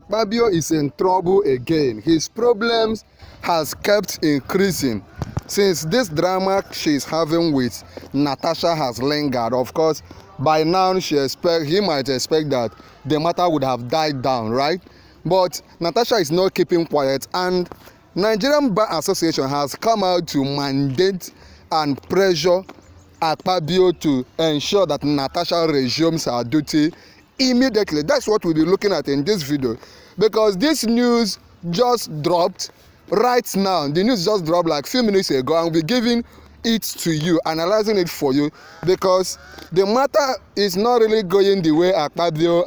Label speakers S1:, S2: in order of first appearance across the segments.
S1: Akpabio is in trouble again. His problems has kept increasing since this drama she's having with Natasha has lingered. Of course, by now he might expect that the matter would have died down, right? But Natasha is not keeping quiet, and Nigerian Bar Association has come out to mandate and pressure Akpabio to ensure that Natasha resumes her duty immediately. That's what we'll be looking at in this video, because this news just dropped right now. The news just dropped like a few minutes ago, and we'll be giving it to you, analyzing it for you, because the matter is not really going the way Akpabio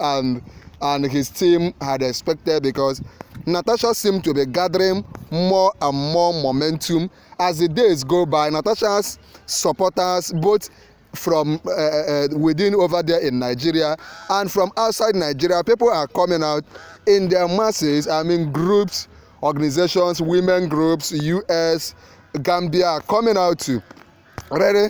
S1: and his team had expected, because Natasha seemed to be gathering more and more momentum as the days go by. Natasha's supporters, both from within over there in Nigeria and from outside Nigeria, people are coming out in their masses. I mean, groups, organizations, women groups, US, Gambia are coming out to really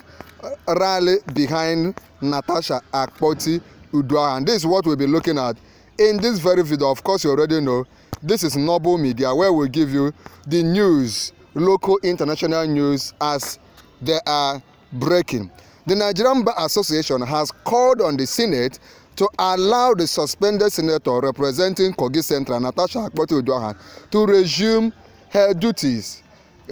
S1: rally behind Natasha Akpoti Udua, and this is what we'll be looking at in this very video. Of course, you already know this is Noble Media, where we give you the news, local, international news as they are breaking. The Nigerian Bar Association has called on the Senate to allow the suspended senator representing Kogi Central, Natasha Akpoti Udua, to resume her duties.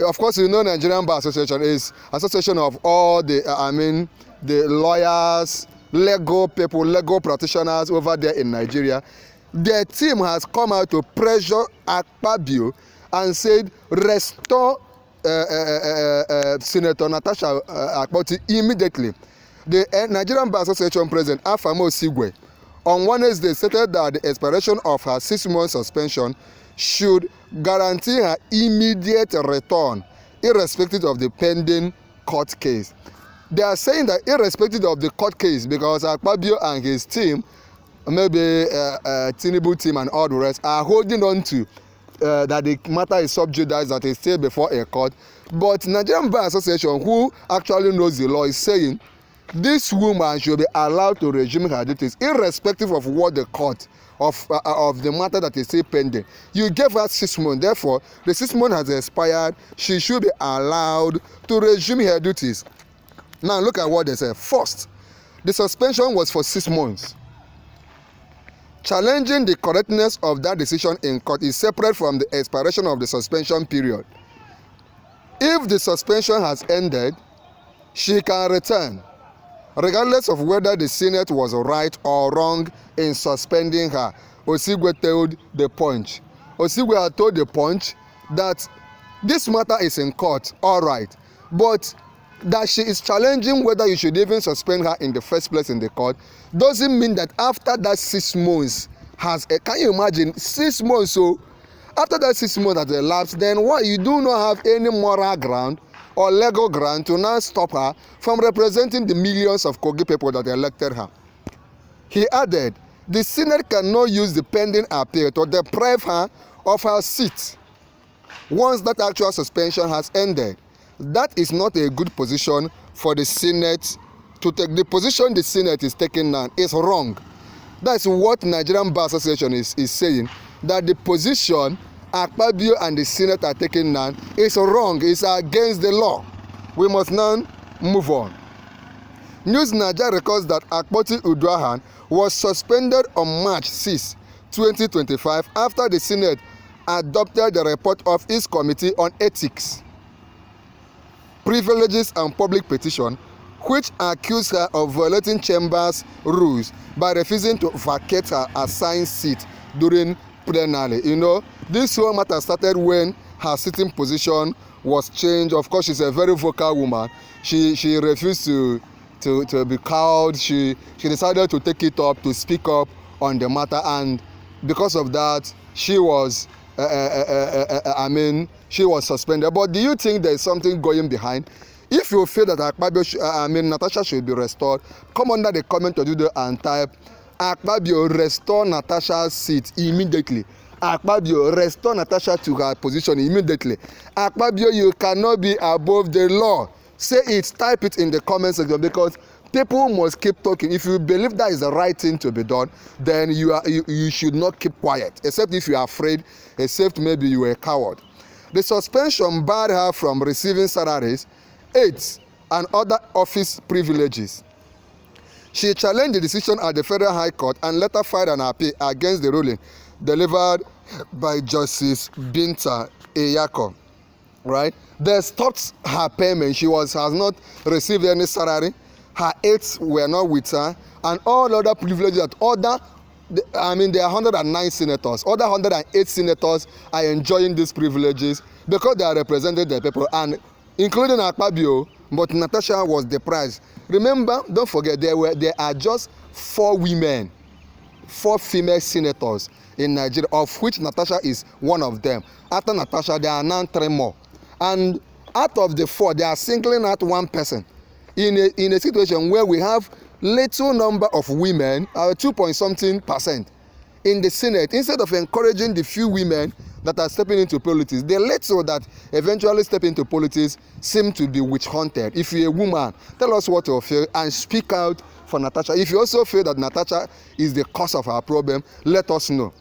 S1: Of course, you know Nigerian Bar Association is association of all the the lawyers, legal people, legal practitioners over there in Nigeria. Their team has come out to pressure Akpabio and said restore Senator Natasha Akpoti immediately. The Nigerian Bar Association President Afamo Sigwe on Wednesday stated that the expiration of her 6-month suspension should guarantee her immediate return, irrespective of the pending court case. They are saying that irrespective of the court case, because Akpabio and his team, maybe Tinubu team and all the rest, are holding on to that the matter is sub judice, that is still before a court. But Nigerian Bar Association, who actually knows the law, is saying this woman should be allowed to resume her duties irrespective of what the court of the matter that is still pending. You gave her 6 months, therefore the 6 months has expired. She should be allowed to resume her duties. Now look at what they say. First, the suspension was for 6 months. Challenging the correctness of that decision in court is separate from the expiration of the suspension period. If the suspension has ended, she can return, regardless of whether the Senate was right or wrong in suspending her. Osigwe told the Punch. Osigwe had told the Punch that this matter is in court, all right, but that she is challenging whether you should even suspend her in the first place in the court doesn't mean that after that 6 months has, can you imagine 6 months? So after that 6 months has elapsed, then what, you do not have any moral ground or legal ground to now stop her from representing the millions of Kogi people that elected her. He added, the Senate cannot use the pending appeal to deprive her of her seat once that actual suspension has ended. That is not a good position for the Senate to take. The position the Senate is taking now is wrong. That's what Nigerian Bar Association is saying, that the position Akpabio and the Senate are taking now is wrong, it's against the law. We must now move on. News Nigeria records that Akpoti Udua was suspended on March 6, 2025 after the Senate adopted the report of its Committee on Ethics, Privileges and Public Petition, which accused her of violating Chamber's rules by refusing to vacate her assigned seat during plenary. You know, this whole matter started when her sitting position was changed. Of course, she's a very vocal woman. She refused to be cowed. She decided to take it up, to speak up on the matter, and because of that, she was she was suspended. But do you think there is something going behind? If you feel that Akpabio, Natasha should be restored, come under the comment to do the and type Akpabio restore Natasha's seat immediately. Akpabio restore Natasha to her position immediately. Akpabio, you cannot be above the law. Say it, type it in the comment section, because People must keep talking. If you believe that is the right thing to be done, then you should not keep quiet, except if you are afraid, except maybe you are a coward. The suspension barred her from receiving salaries, aids, and other office privileges. She challenged the decision at the Federal High Court and later filed an appeal against the ruling delivered by Justice Binta Eyako. Right? They stopped her payment. She has not received any salary. Her aides were not with her, and all other privileges that there are 109 senators. Other 108 senators are enjoying these privileges because they are representing the people, and including Akpabio, but Natasha was deprived. Remember, don't forget, there are just 4 female senators in Nigeria, of which Natasha is one of them. After Natasha, there are now 3 more. And out of the 4, they are singling out one person in a situation where we have little number of women, 2.something% in the Senate. Instead of encouraging the few women that are stepping into politics, the little that eventually step into politics seem to be witch hunted. If you're a woman, tell us what you feel and speak out for Natasha. If you also feel that Natasha is the cause of our problem, let us know.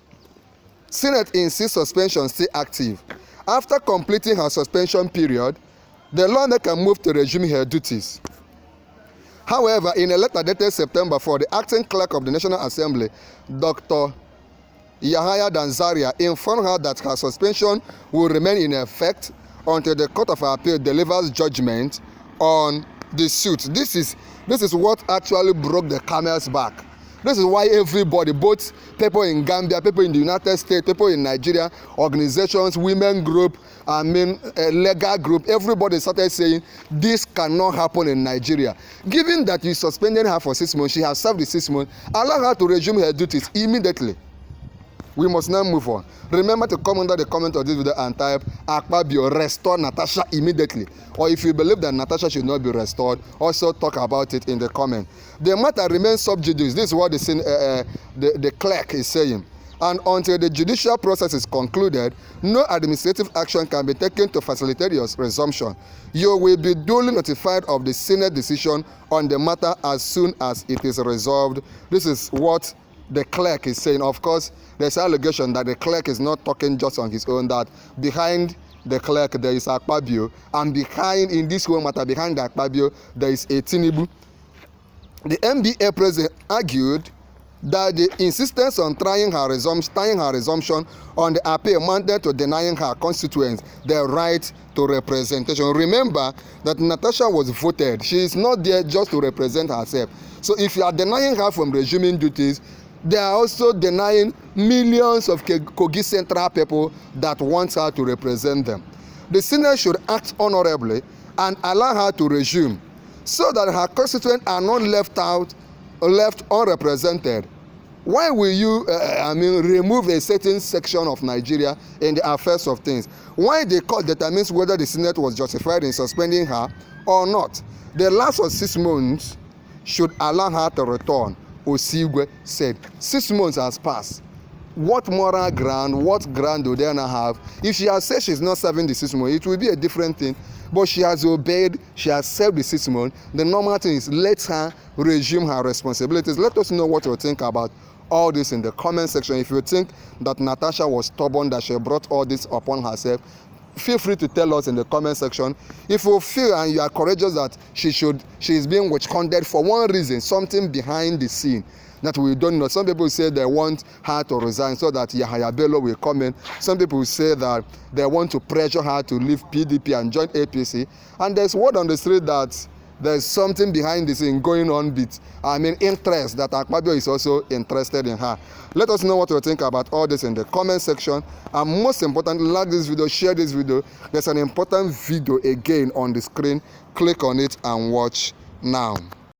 S1: Senate insists suspension stay active. After completing her suspension period, the lawmaker can move to resume her duties. However, in a letter dated September 4, the acting clerk of the National Assembly, Dr. Yahaya Danzaria, informed her that her suspension will remain in effect until the Court of Appeal delivers judgment on the suit. This is what actually broke the camel's back. This is why everybody, both people in Gambia, people in the United States, people in Nigeria, organizations, women group, legal group, everybody started saying this cannot happen in Nigeria. Given that you suspended her for 6 months, she has served the 6 months, allow her to resume her duties immediately. We must now move on. Remember to come under the comment of this video and type Akpabio restore Natasha immediately. Or if you believe that Natasha should not be restored, also talk about it in the comment. The matter remains sub judice. This is what the clerk is saying. And until the judicial process is concluded, no administrative action can be taken to facilitate your resumption. You will be duly notified of the Senate decision on the matter as soon as it is resolved. This is what the clerk is saying. Of course, there's allegation that the clerk is not talking just on his own, that behind the clerk there is Akpabio, and in this whole matter, behind the Akpabio, there is a Tinubu. The NBA president argued that the insistence on tying her resumption on the appeal amounted to denying her constituents the right to representation. Remember that Natasha was voted. She is not there just to represent herself. So if you are denying her from resuming duties, they are also denying millions of Kogi Central people that want her to represent them. The Senate should act honorably and allow her to resume so that her constituents are not left unrepresented. Why will you remove a certain section of Nigeria in the affairs of things? Why the court determines whether the Senate was justified in suspending her or not? The lapse of 6 months should allow her to return. Osigwe said 6 months has passed. What moral ground, what ground do they now have? If she has said she's not serving the 6 months, it will be a different thing. But she has obeyed, she has served the 6 months. The normal thing is let her resume her responsibilities. Let us know what you think about all this in the comment section. If you think that Natasha was stubborn, that she brought all this upon herself, feel free to tell us in the comment section. If you feel and you are courageous that she is being witch-hunted for one reason, something behind the scene that we don't know. Some people say they want her to resign so that Yahaya Bello will come in. Some people say that they want to pressure her to leave PDP and join APC. And there's word on the street that there's something behind the scene going on with, interest, that Akpabio is also interested in her. Let us know what you think about all this in the comment section. And most importantly, like this video, share this video. There's an important video again on the screen. Click on it and watch now.